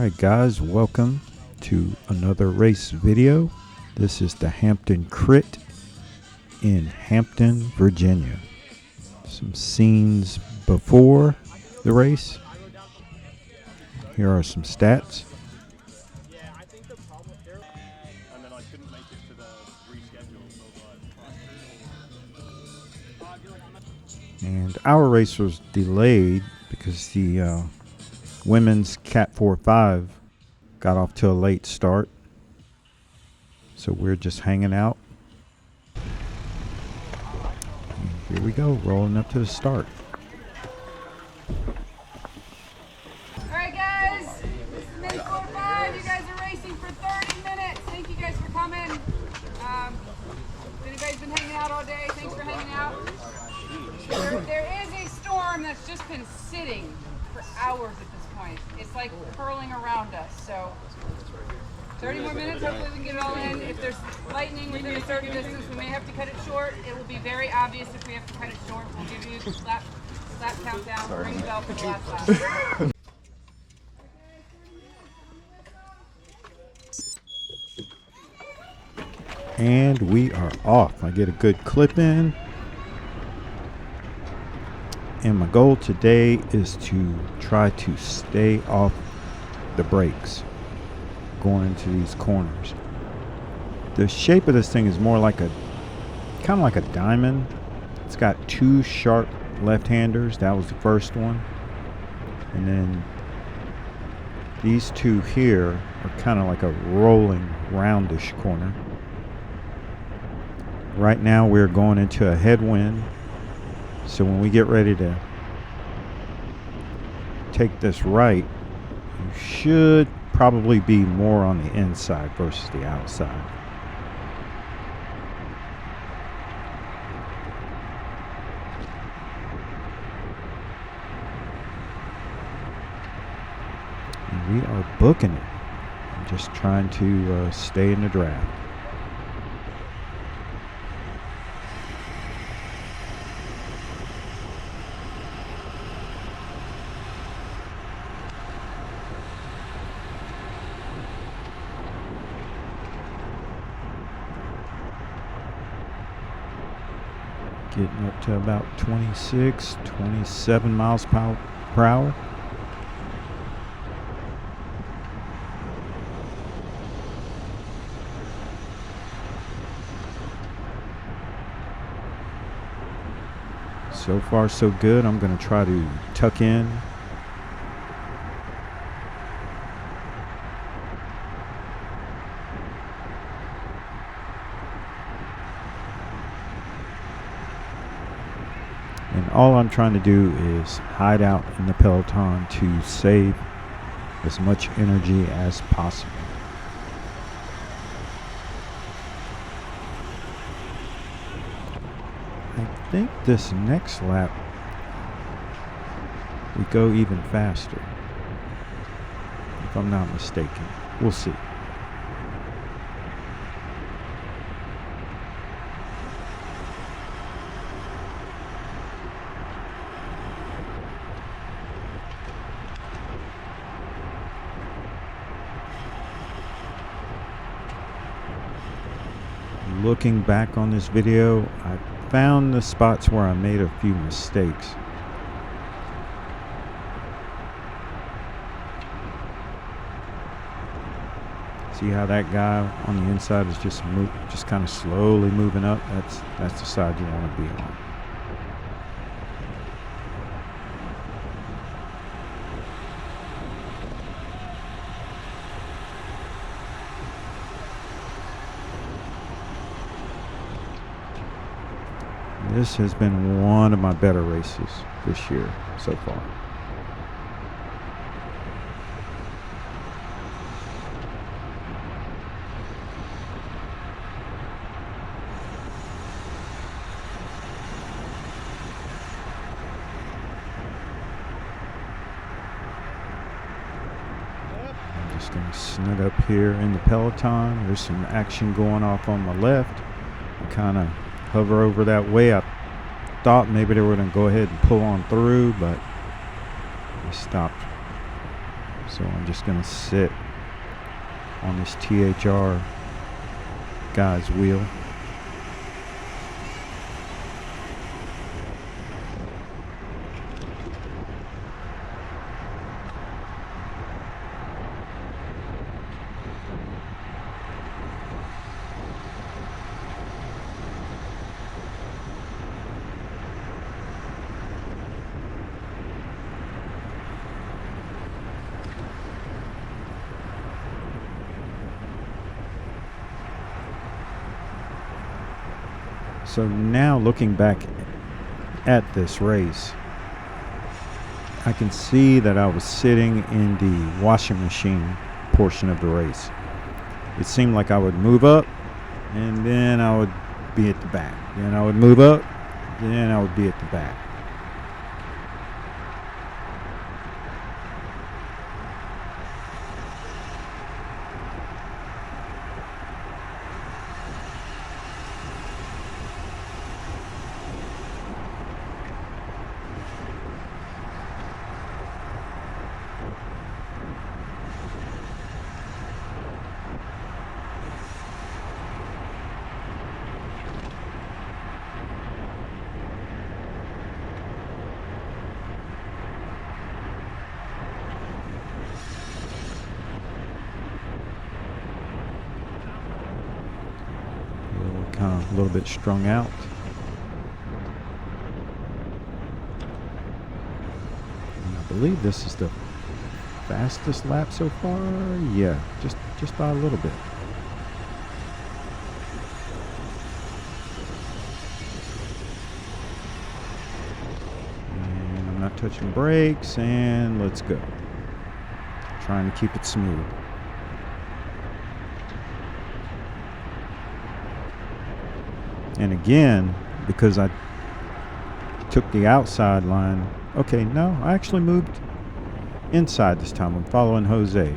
Alright guys, welcome to another race video. This is the Hampton Crit in Hampton, Virginia. Some scenes before the race. Here are some stats. And our race was delayed because the women's Cat 4-5 got off to a late start. So we're just hanging out. And here we go, rolling up to the start. Alright guys, this is men's 4-5. You guys are racing for 30 minutes. Thank you guys for coming. Anybody's been hanging out all day, thanks for hanging out. There is a storm that's just been sitting for hours at this point. It's like curling around us, so 30 more minutes, hopefully we can get it all in. If there's lightning within a certain distance, we may have to cut it short. It will be very obvious if we have to cut it short. We'll give you a slap countdown, ring the bell for the last lap. And we are off. I get a good clip in. And my goal today is to try to stay off the brakes going into these corners. The shape of this thing is more like a kind of like a diamond. It's got two sharp left-handers. That was the first one. And then these two here are kind of like a rolling roundish corner. Right now we're going into a headwind. So when we get ready to take this right, you should probably be more on the inside versus the outside. And we are booking it. I'm just trying to stay in the draft. Getting up to about 26, 27 miles per hour. So far so good. I'm going to try to tuck in. And all I'm trying to do is hide out in the peloton to save as much energy as possible. I think this next lap we go even faster, if I'm not mistaken. We'll see. Looking back on this video, I found the spots where I made a few mistakes. See how that guy on the inside is just kind of slowly moving up? That's the side you want to be on. This has been one of my better races this year so far. I'm just going to snug up here in the peloton. There's some action going off on my left. I kind of hover over that way. I thought maybe they were going to go ahead and pull on through, but they stopped. So I'm just going to sit on this THR guy's wheel. So now looking back at this race, I can see that I was sitting in the washing machine portion of the race. It seemed like I would move up and then I would be at the back. Then I would move up, then I would be at the back. Kind of a little bit strung out. And I believe this is the fastest lap so far. Yeah, just by a little bit. And I'm not touching brakes, and let's go. Trying to keep it smooth. And again, because I took the outside line, okay, no, I actually moved inside this time. I'm following Jose.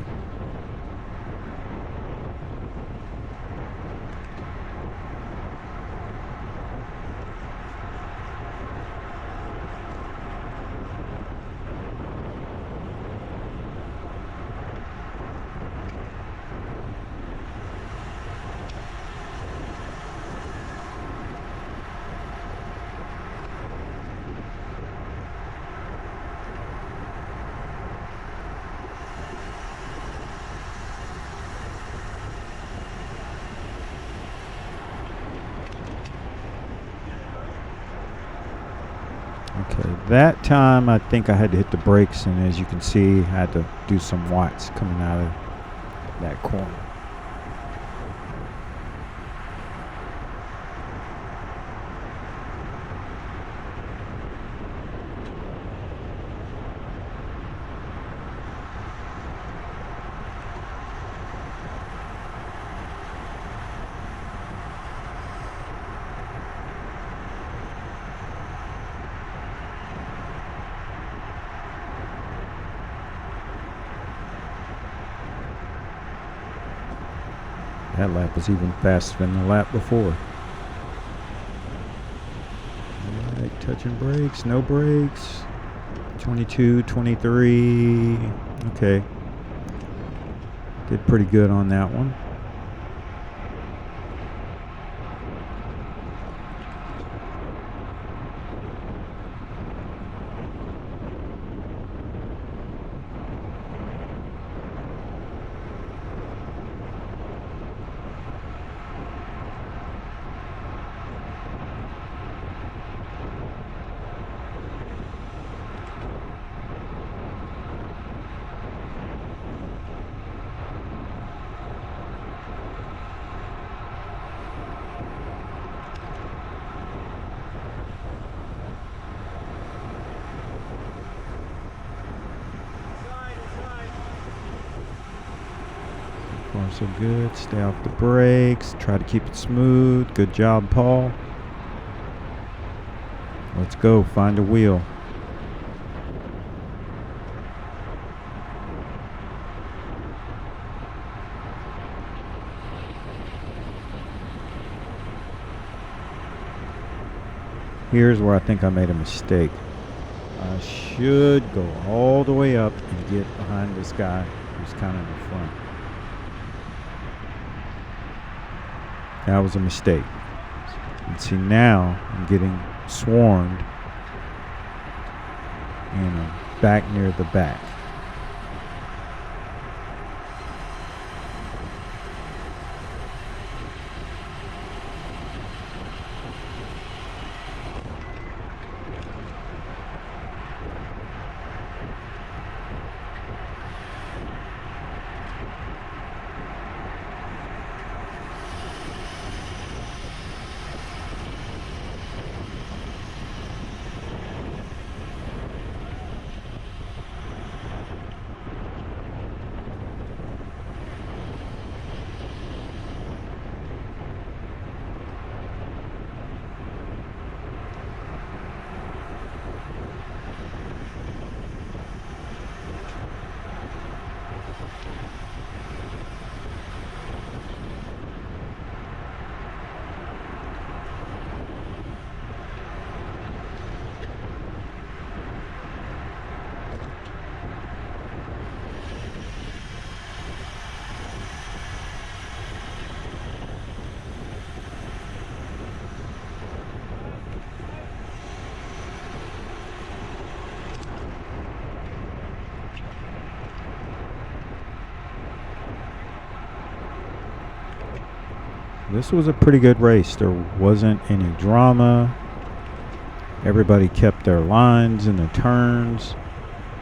Okay, that time I think I had to hit the brakes, and as you can see, I had to do some watts coming out of that corner. That lap was even faster than the lap before. Alright, touching brakes, no brakes. 22, 23. Okay. Did pretty good on that one. Far so good. Stay off the brakes. Try to keep it smooth. Good job, Paul. Let's go. Find a wheel. Here's where I think I made a mistake. I should go all the way up and get behind this guy who's kind of in the front. That was a mistake. And see, now I'm getting swarmed and I'm back near the back. This was a pretty good race. There wasn't any drama. Everybody kept their lines in the turns,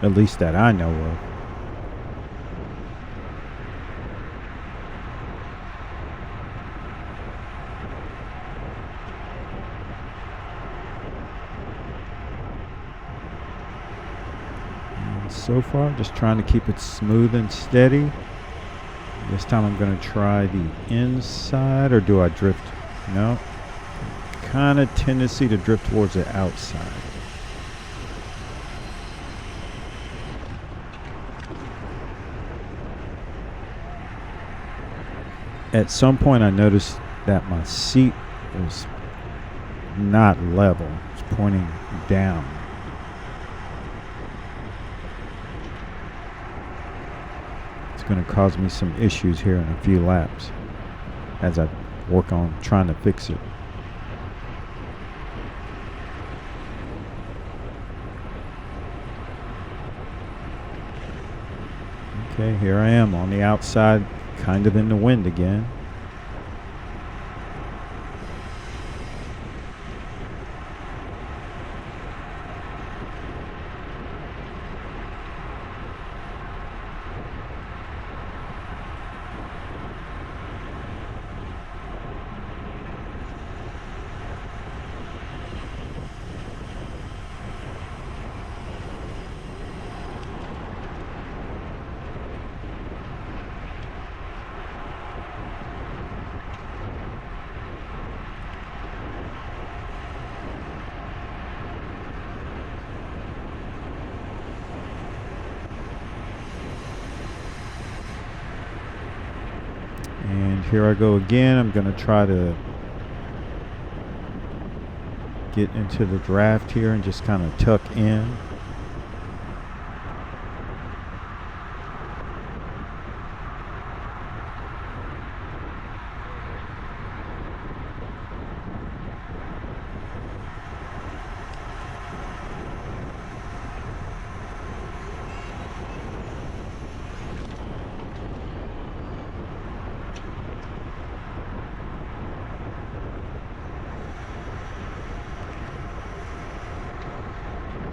at least that I know of. And so far, just trying to keep it smooth and steady. This time I'm going to try the inside, or do I drift? No. Kind of tendency to drift towards the outside. At some point I noticed that my seat was not level. It's pointing down. It's going to cause me some issues here in a few laps as I work on trying to fix it. Okay, here I am on the outside, kind of in the wind again. And here I go again. I'm going to try to get into the draft here and just kind of tuck in.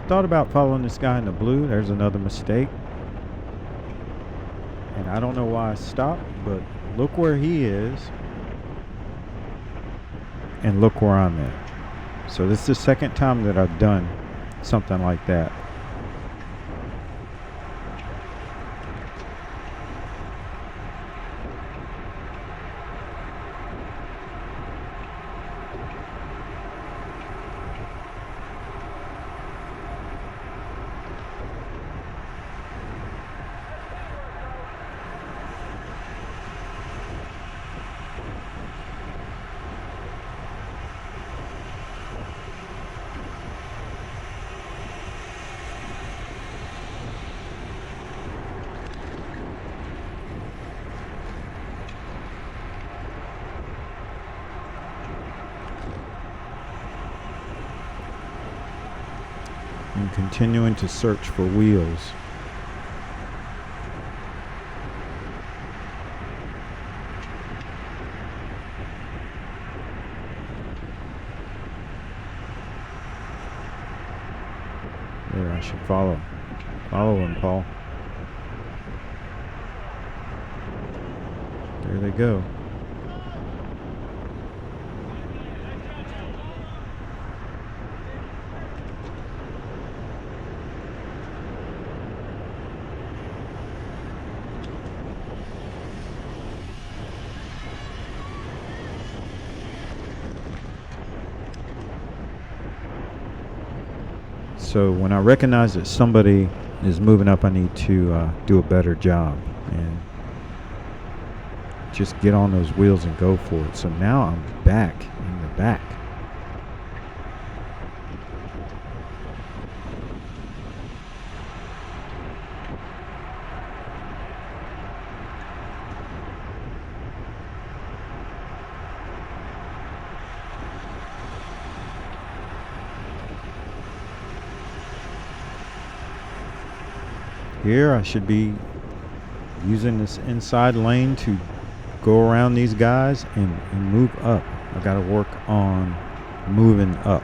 Thought about following this guy in the blue. There's another mistake. And I don't know why I stopped, but look where he is. And look where I'm at. So this is the second time that I've done something like that. I'm continuing to search for wheels. There, I should follow. Follow him, Paul. There they go. So when I recognize that somebody is moving up, I need to do a better job and just get on those wheels and go for it. So now I'm back in the back. Here I should be using this inside lane to go around these guys and move up. I got to work on moving up.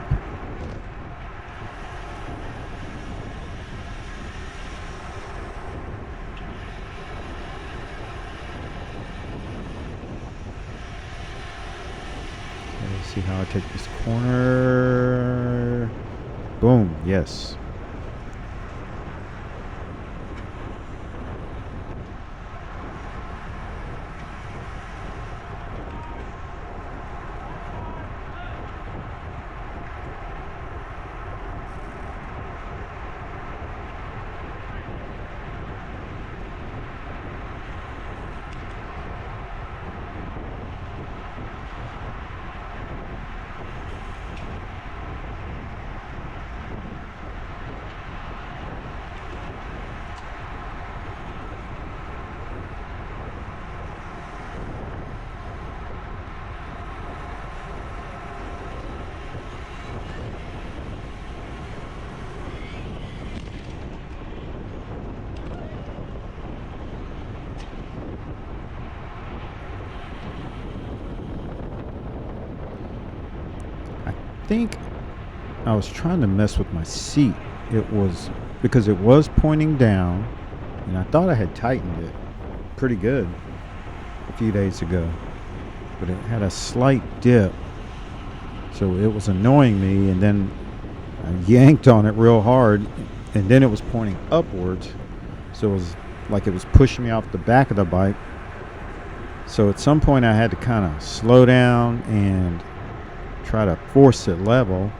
Let's see how I take this corner. Boom, yes. I think I was trying to mess with my seat. It was because it was pointing down, and I thought I had tightened it pretty good a few days ago, but it had a slight dip, so it was annoying me. And then I yanked on it real hard, and then it was pointing upwards, so it was like it was pushing me off the back of the bike. So at some point I had to kind of slow down and try to force it level.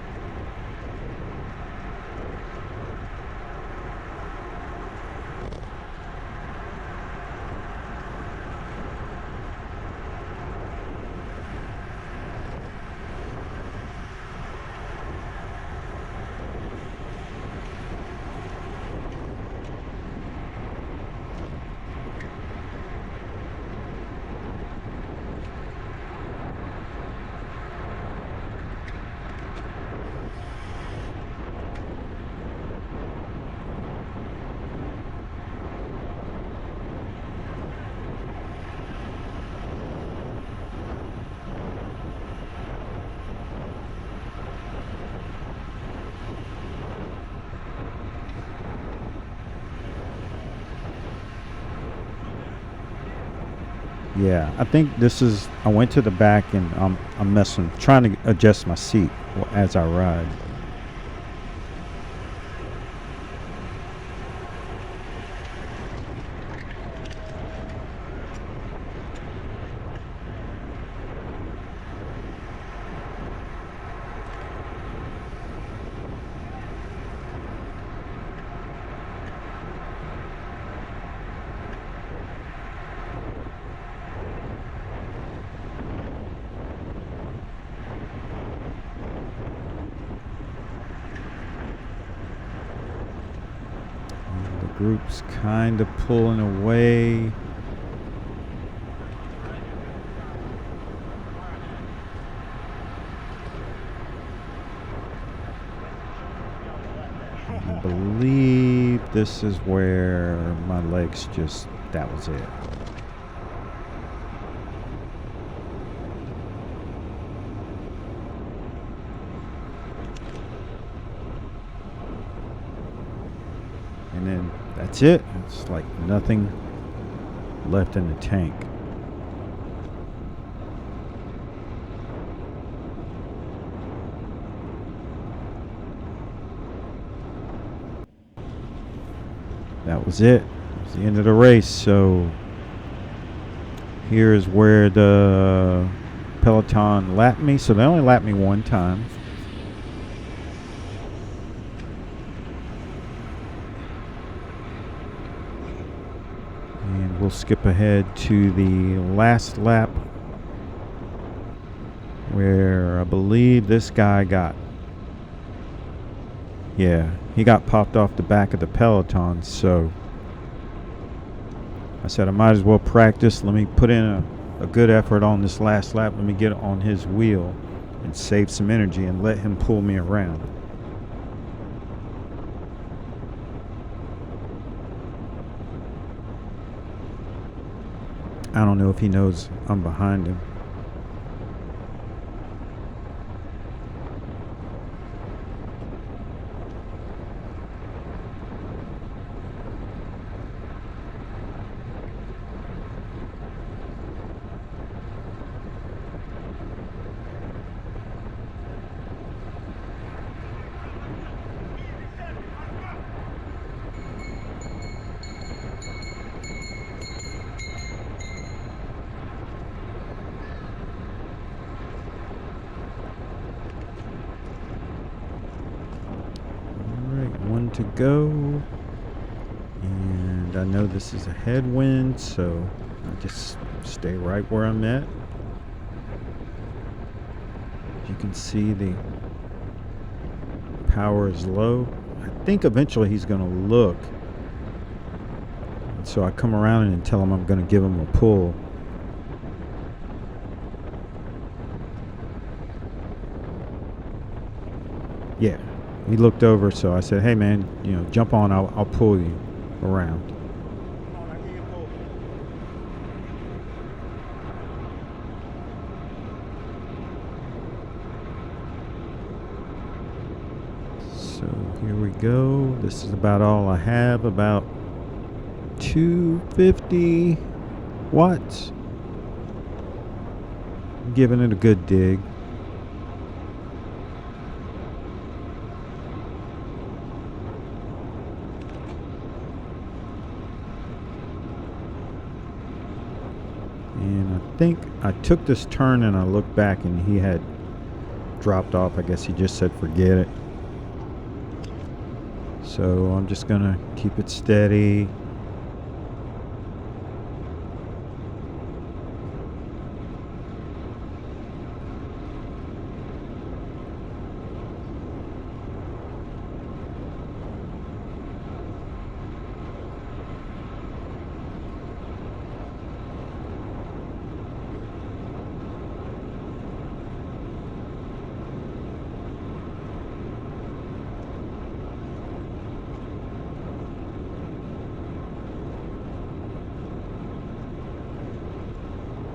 Yeah, I think this is, I went to the back and I'm messing, trying to adjust my seat as I ride. Group's kind of pulling away. this is where my legs just, that was it. And then that's it. It's like nothing left in the tank. That was it. It was the end of the race. So here's where the Peloton lapped me. So they only lapped me one time. And we'll skip ahead to the last lap, where I believe this guy got, yeah, he got popped off the back of the Peloton. So I said I might as well practice. Let me put in a good effort on this last lap. Let me get on his wheel and save some energy and let him pull me around. I don't know if he knows I'm behind him. One to go, and I know this is a headwind, so I just stay right where I'm at. You can see the power is low. I think eventually he's going to look, so I come around and tell him I'm going to give him a pull. Yeah. He looked over, so I said, "Hey, man, jump on. I'll pull you around." So here we go. This is about all I have. About 250 watts. Giving it a good dig. And I think I took this turn and I looked back and he had dropped off. I guess he just said forget it. So I'm just gonna keep it steady.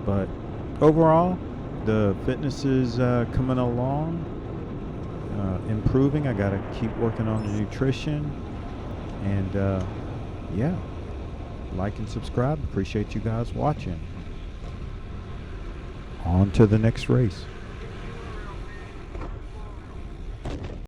But overall, the fitness is coming along, improving. I got to keep working on the nutrition. And yeah, like and subscribe. Appreciate you guys watching. On to the next race.